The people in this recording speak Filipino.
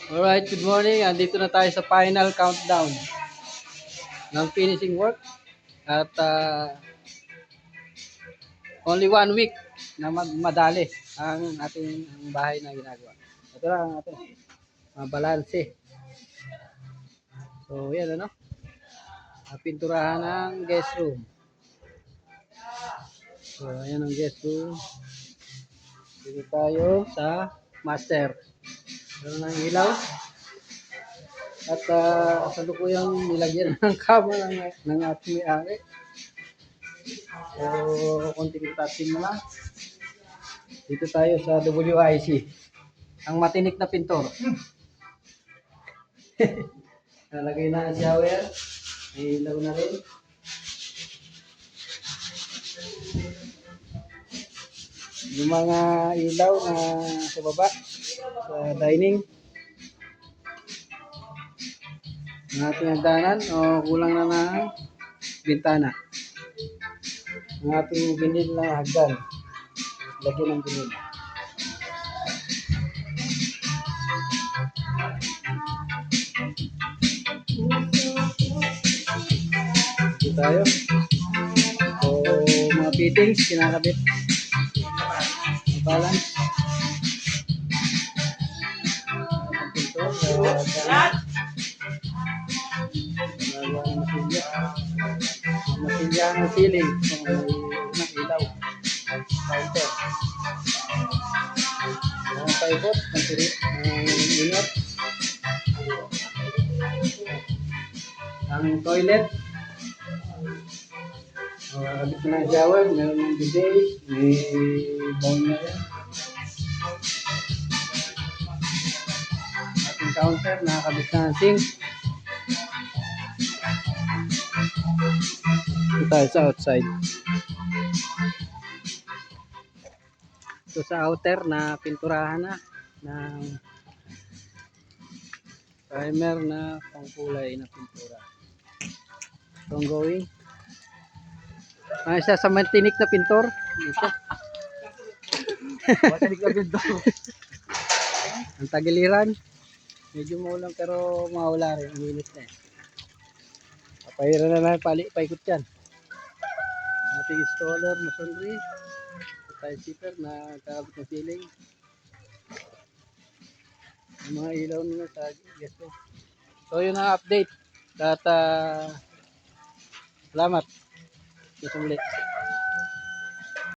Alright, good morning. Andito na tayo sa final countdown ng finishing work. At only 1 week na madali ang ating bahay na ginagawa. Ito lang ang ating balanse. So, yan ano. Pinturahan ng guest room. So, ayan ang guest room. Dito tayo sa master. Meron ng ilaw. At salukuyang nilagyan ng kama ng ating may-ari. So, konting touching mo lang. Dito tayo sa WIC. Ang matinik na pintor. Nalagay na ang shower. May ilaw na rin. Yung mga ilaw na sa baba, sa dining. Ang ating hagdanan o kulang na ng bintana. Ang ating binil na hagdan. Lagyan ng binil. Dito tayo. So, mga fittings, kinakabit. Balance. Ang pinto. Masilya ng ceiling. May ilaw. Counter. Ang paikot. Inert. Ang toilet. Abit na ng shower. Meron ng bidet. May bowl na rin. Ating counter. Nakakabit na ng sink. Ito tayo sa outside. Ito sa outer na pinturahan na ng primer na pangkulay na pintura. So ongoing. Isa sa matinik na pintor. Isa. Matinik na pintor. Ang tagiliran. Medyo maulang pero mawala rin. Ang init na eh. Papahiran na lang paikot yan. Ating installer, masonry. Tayo zipper na kakabit ng ceiling. Yung mga ilaw nila sa guest room. So yun ang update. At salamat. Gusto muli.